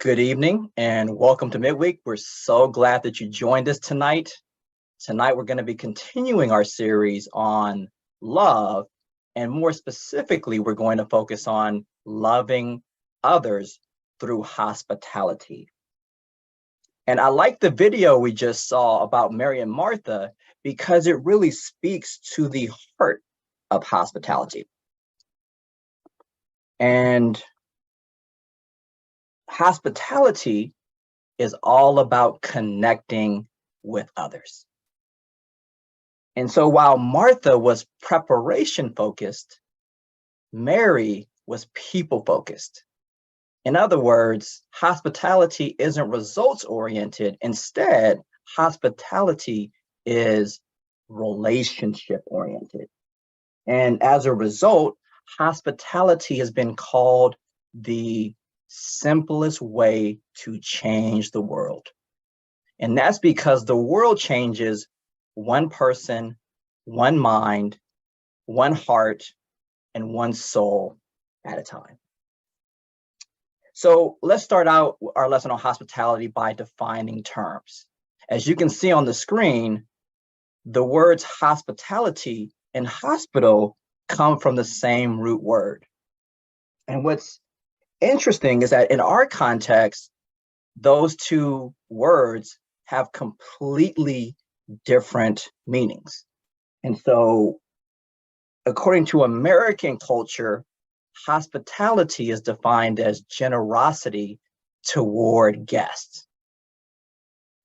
Good evening and welcome to Midweek. We're so glad that you joined us tonight. Tonight, we're going to be continuing our series on love, and more specifically, we're going to focus on loving others through hospitality. And I like the video we just saw about Mary and Martha because it really speaks to the heart of hospitality. And hospitality is all about connecting with others. And so while Martha was preparation focused, Mary was people focused. In other words, hospitality isn't results oriented. Instead, hospitality is relationship oriented. And as a result, hospitality has been called the simplest way to change the world. And that's because the world changes one person, one mind, one heart, and one soul at a time. So let's start out our lesson on hospitality by defining terms. As you can see on the screen, the words hospitality and hospital come from the same root word. And what's interesting is that in our context, those two words have completely different meanings. And so, according to American culture, hospitality is defined as generosity toward guests.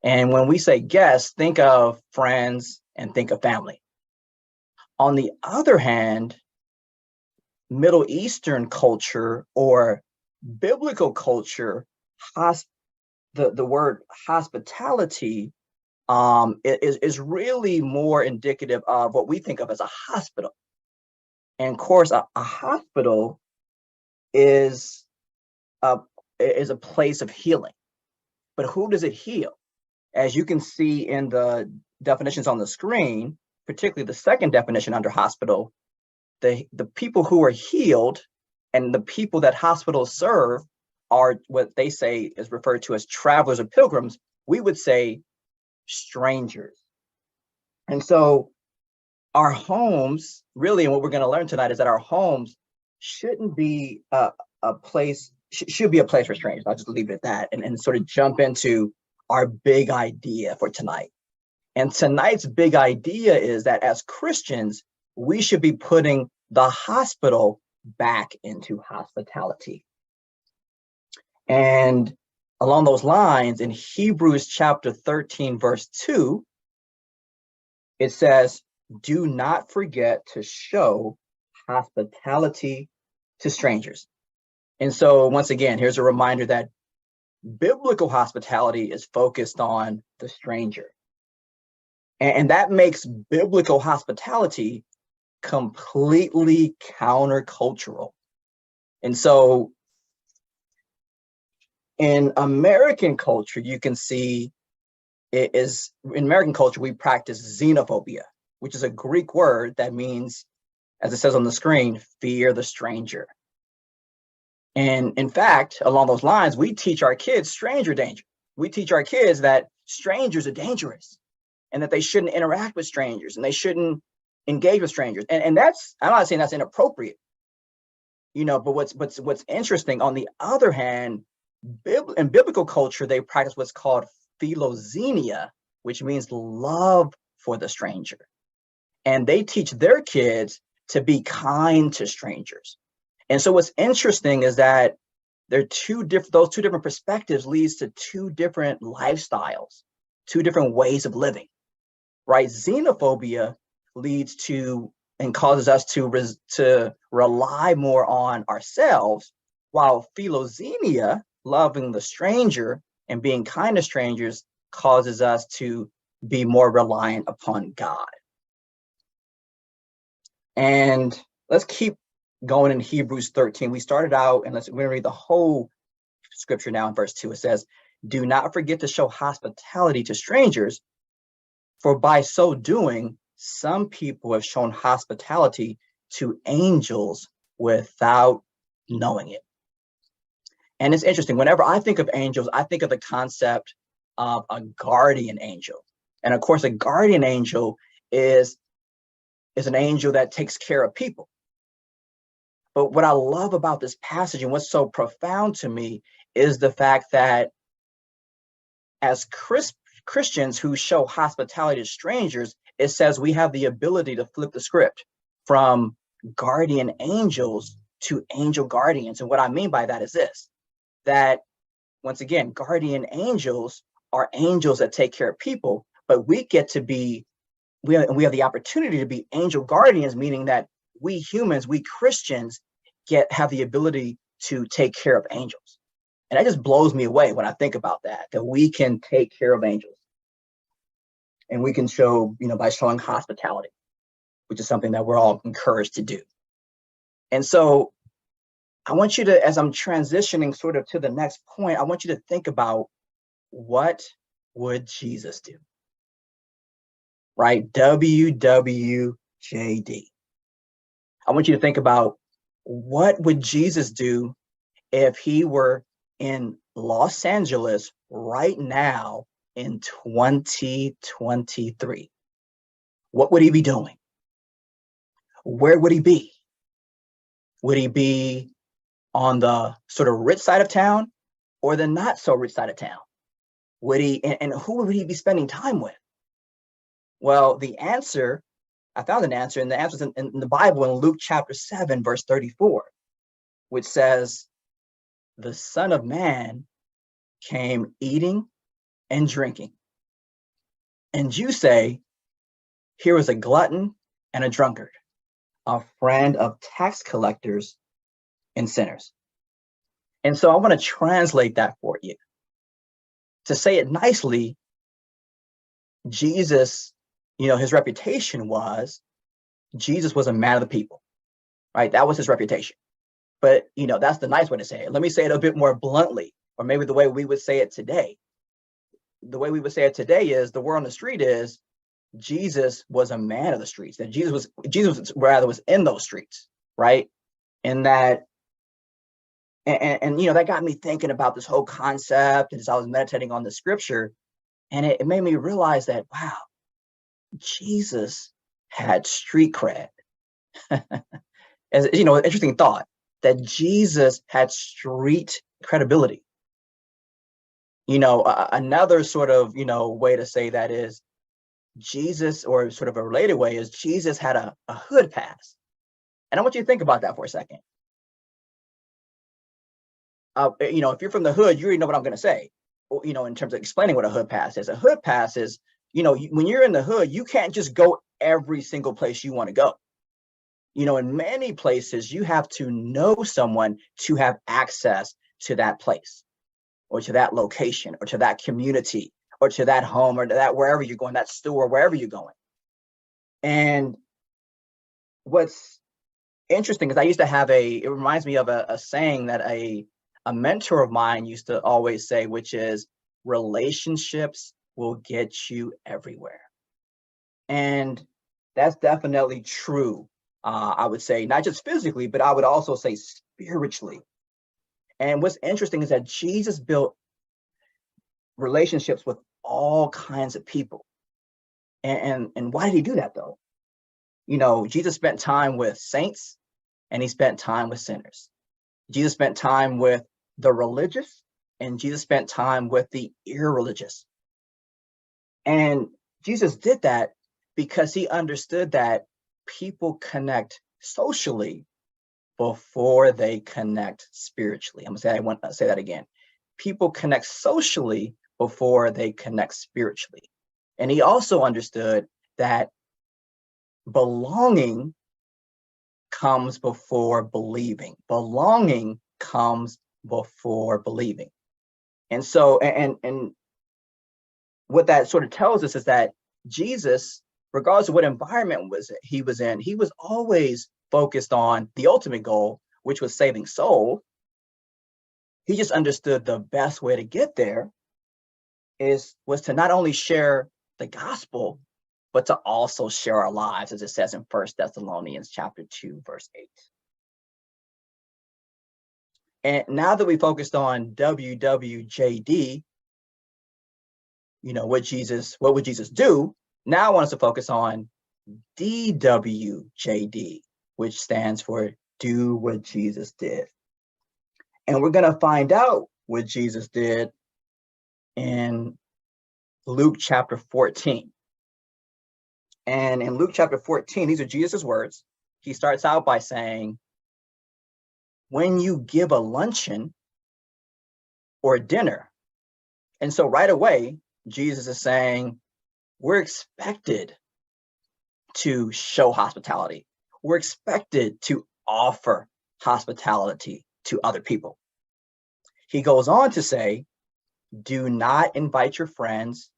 And when we say guests, think of friends and think of family. On the other hand, Middle Eastern culture or biblical culture, the word hospitality is really more indicative of what we think of as a hospital. And of course, a hospital is a place of healing. But who does it heal? As you can see in the definitions on the screen, particularly the second definition under hospital, the people who are healed and the people that hospitals serve are what they say is referred to as travelers or pilgrims. We would say strangers. And so our homes, really, and what we're going to learn tonight is that our homes shouldn't be a place, should be a place for strangers. I'll just leave it at that and sort of jump into our big idea for tonight. And tonight's big idea is that as Christians, we should be putting the hospital back into hospitality. And along those lines, in Hebrews chapter 13, verse 2, it says, "Do not forget to show hospitality to strangers." And so once again, here's a reminder that biblical hospitality is focused on the stranger. And that makes biblical hospitality completely countercultural. And so in American culture, you can see in American culture, we practice xenophobia, which is a Greek word that means, as it says on the screen, fear the stranger. And in fact, along those lines, we teach our kids stranger danger. We teach our kids that strangers are dangerous and that they shouldn't interact with strangers and they shouldn't engage with strangers. And that's, I'm not saying that's inappropriate, but what's interesting, on the other hand, in biblical culture, they practice what's called philoxenia, which means love for the stranger. And they teach their kids to be kind to strangers. And so what's interesting is that those two different perspectives leads to two different lifestyles, two different ways of living, right? Xenophobia leads to and causes us to rely more on ourselves, while philoxenia, loving the stranger and being kind to strangers, causes us to be more reliant upon God. And let's keep going in Hebrews 13. We started out, and we're going to read the whole scripture now in verse 2. It says, "Do not forget to show hospitality to strangers, for by so doing, some people have shown hospitality to angels without knowing it." And it's interesting, whenever I think of angels, I think of the concept of a guardian angel. And of course, a guardian angel is an angel that takes care of people. But what I love about this passage and what's so profound to me is the fact that as Christians who show hospitality to strangers, it says we have the ability to flip the script from guardian angels to angel guardians. And what I mean by that is this, that once again, guardian angels are angels that take care of people, but we get to be, we have the opportunity to be angel guardians, meaning that we humans, we Christians have the ability to take care of angels. And that just blows me away when I think about that we can take care of angels. And we can show, by showing hospitality, which is something that we're all encouraged to do. And so I want you to, as I'm transitioning sort of to the next point, I want you to think about, what would Jesus do? Right? WWJD. I want you to think about, what would Jesus do if he were in Los Angeles right now in 2023? What would he be doing? Where would he be? Would he be on the sort of rich side of town or the not so rich side of town? Would he, and who would he be spending time with? Well, the answer, I found an answer, and the answer is in the Bible in Luke chapter 7, verse 34, which says, the Son of Man came eating and drinking. And you say, here is a glutton and a drunkard, a friend of tax collectors and sinners. And so I want to translate that for you. To say it nicely, Jesus, his reputation was, Jesus was a man of the people, right? That was his reputation. But, that's the nice way to say it. Let me say it a bit more bluntly, or maybe the way we would say it today. The way we would say it today is, the word on the street is, Jesus was a man of the streets, that Jesus was in those streets, right? And that, and that got me thinking about this whole concept as I was meditating on the scripture. And it made me realize that, wow, Jesus had street cred. As an interesting thought, that Jesus had street credibility. Another sort of, way to say that is, Jesus, or sort of a related way, is Jesus had a hood pass. And I want you to think about that for a second. If you're from the hood, you already know what I'm going to say, in terms of explaining what a hood pass is. A hood pass is, when you're in the hood, you can't just go every single place you want to go. In many places, you have to know someone to have access to that place, or to that location, or to that community, or to that home, or to that wherever you're going, that store, wherever you're going. And what's interesting is, I used to have it reminds me of a saying that a mentor of mine used to always say, which is, relationships will get you everywhere. And that's definitely true. I would say, not just physically, but I would also say spiritually. And what's interesting is that Jesus built relationships with all kinds of people. And why did he do that, though? Jesus spent time with saints, and he spent time with sinners. Jesus spent time with the religious, and Jesus spent time with the irreligious. And Jesus did that because he understood that people connect socially before they connect spiritually. I want to say that again. People connect socially before they connect spiritually. And he also understood that belonging comes before believing. Belonging comes before believing. And so, and what that sort of tells us is that Jesus, regardless of what environment he was in, he was always focused on the ultimate goal, which was saving souls. He just understood the best way to get there was to not only share the gospel, but to also share our lives, as it says in 1 Thessalonians chapter 2, verse 8. And now that we focused on WWJD, what would Jesus do? Now I want us to focus on DWJD, which stands for do what Jesus did. And we're going to find out what Jesus did in Luke chapter 14. And in Luke chapter 14, these are Jesus's words. He starts out by saying, when you give a luncheon or dinner. And so right away, Jesus is saying, we're expected to show hospitality. We're expected to offer hospitality to other people. He goes on to say, do not invite your friends,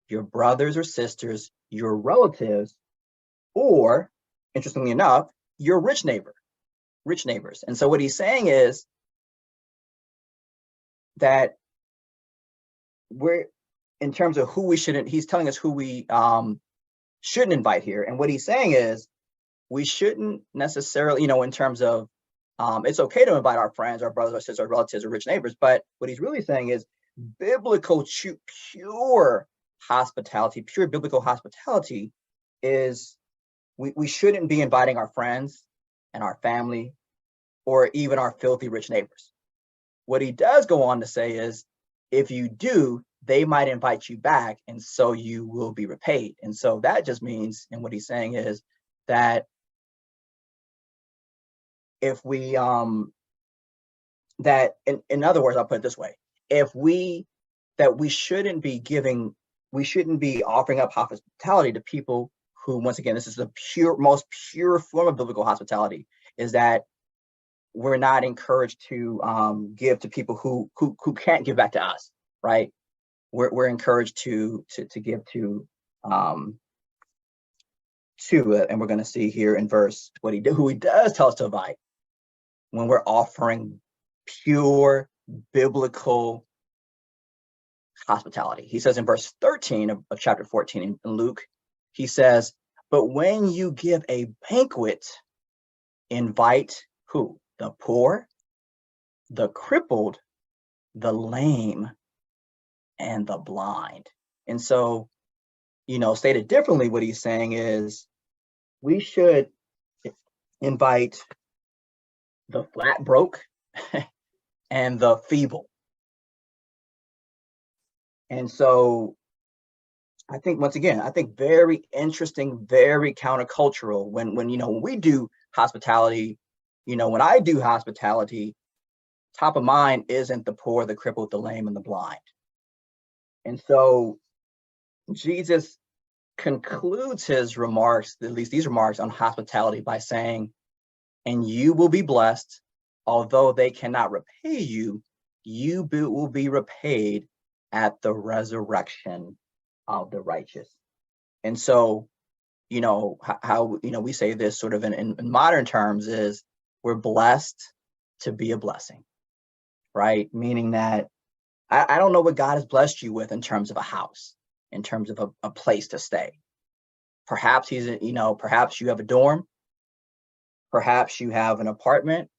your brothers or sisters, your relatives, or, interestingly enough, your rich neighbors. And so what he's saying is that we're, in terms of who we shouldn't, he's telling us who we shouldn't invite here. And what he's saying is we shouldn't necessarily, in terms of, it's okay to invite our friends, our brothers, our sisters, our relatives, or rich neighbors. But what he's really saying is biblical, pure hospitality, pure biblical hospitality is we shouldn't be inviting our friends and our family or even our filthy rich neighbors. What he does go on to say is, if you do, they might invite you back, and so you will be repaid. And so that just means, and what he's saying is that if we, that in other words, I'll put it this way, we shouldn't be offering up hospitality to people who, once again, this is the most pure form of biblical hospitality, is that we're not encouraged to give to people who can't give back to us, right? We're encouraged to give to and we're going to see here in verse who he does tell us to invite when we're offering pure biblical hospitality. He says in verse 13 of chapter 14 in Luke, he says, but when you give a banquet, invite who? The poor, the crippled, the lame, and the blind. And so, stated differently, what he's saying is we should invite the flat broke and the feeble. And so I think, once again, very interesting, very countercultural when we do hospitality, when I do hospitality, top of mind isn't the poor, the crippled, the lame, and the blind. And so Jesus concludes his remarks, at least these remarks on hospitality, by saying, and you will be blessed, although they cannot repay you, you will be repaid at the resurrection of the righteous. And so, how we say this sort of in modern terms is we're blessed to be a blessing, right? Meaning that I don't know what God has blessed you with in terms of a house, in terms of a place to stay. Perhaps perhaps you have a dorm, perhaps you have an apartment,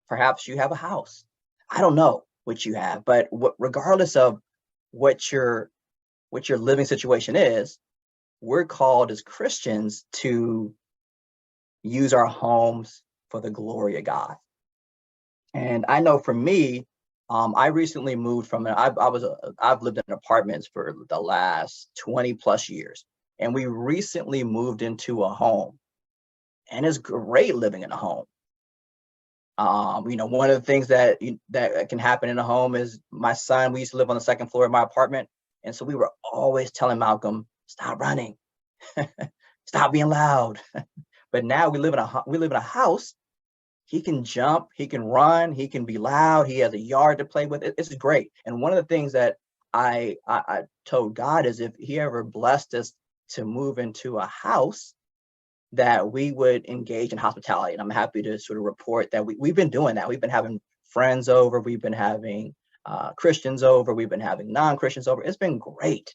perhaps you have a house. I don't know what you have, but regardless of what your living situation is, we're called as Christians to use our homes for the glory of God. And I know for me, I recently moved from I've lived in apartments for the last 20 plus years, and we recently moved into a home, and it's great living in a home. One of the things that can happen in a home is my son, we used to live on the second floor of my apartment. And so we were always telling Malcolm, stop running, stop being loud. But now we live in a house. He can jump, he can run, he can be loud. He has a yard to play with. It's great. And one of the things that I told God is if he ever blessed us to move into a house, that we would engage in hospitality. And I'm happy to sort of report that we've been doing that. We've been having friends over, we've been having Christians over, we've been having non-Christians over. It's been great.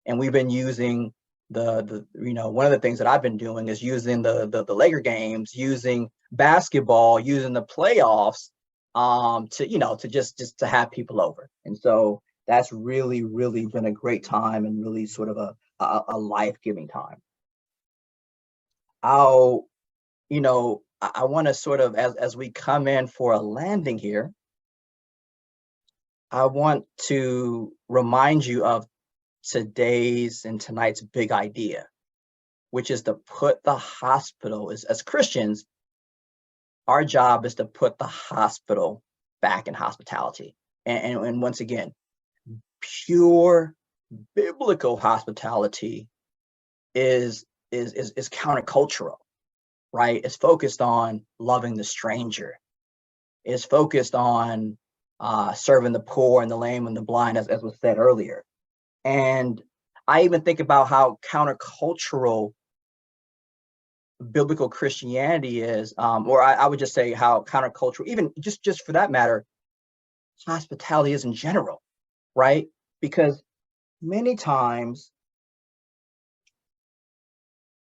And we've been using one of the things that I've been doing is using the Laker games, using basketball, using the playoffs to just to have people over. And so that's really been a great time, and really sort of a life-giving time. I want to sort of, as we come in for a landing here, I want to remind you of today's and tonight's big idea, which is to put the hospital, as Christians, our job is to put the hospital back in hospitality. And once again, pure biblical hospitality is countercultural, right? It's focused on loving the stranger. It's focused on serving the poor and the lame and the blind, as was said earlier. And I even think about how countercultural biblical Christianity is, or I would just say how countercultural, even just for that matter, hospitality is in general, right? Because many times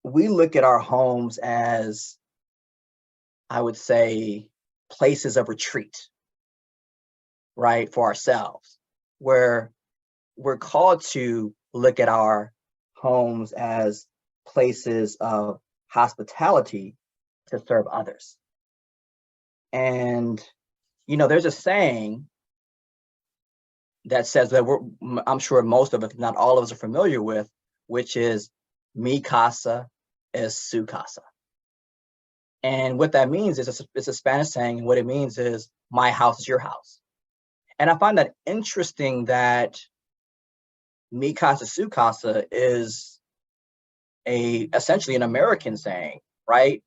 we look at our homes as, I would say, places of retreat, right, for ourselves, where we're called to look at our homes as places of hospitality to serve others. And, there's a saying that says that I'm sure most of us, if not all of us, are familiar with, which is mi casa es su casa. And what that means is, it's a Spanish saying, and what it means is, my house is your house. And I find that interesting that mi casa su casa is essentially an American saying, right?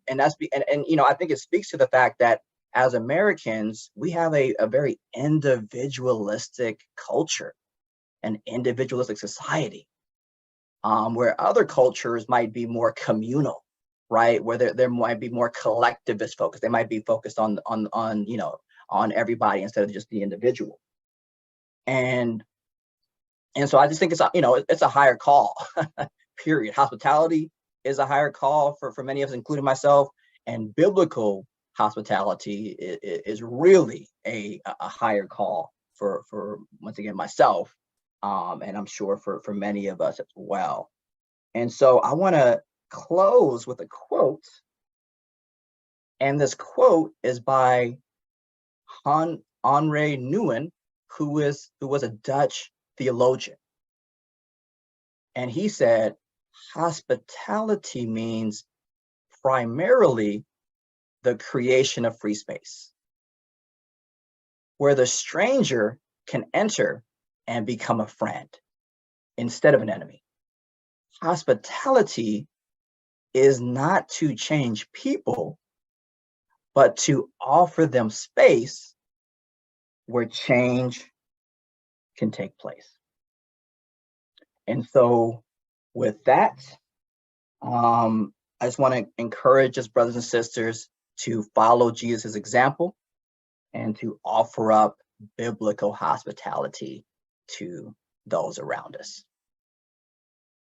And I think it speaks to the fact that as Americans, we have a very individualistic culture, an individualistic society, where other cultures might be more communal, right? Where there might be more collectivist focus. They might be focused on everybody instead of just the individual. And so I just think it's a higher call, period. Hospitality is a higher call for many of us, including myself, and biblical hospitality is really a higher call for once again, myself, and I'm sure for many of us as well. And so I want to close with a quote, and this quote is by Henri Nouwen, who was a Dutch theologian. And he said, hospitality means primarily the creation of free space, where the stranger can enter and become a friend instead of an enemy. Hospitality is not to change people, but to offer them space where change can take place. And so with that, I just want to encourage us, brothers and sisters, to follow Jesus' example and to offer up biblical hospitality to those around us.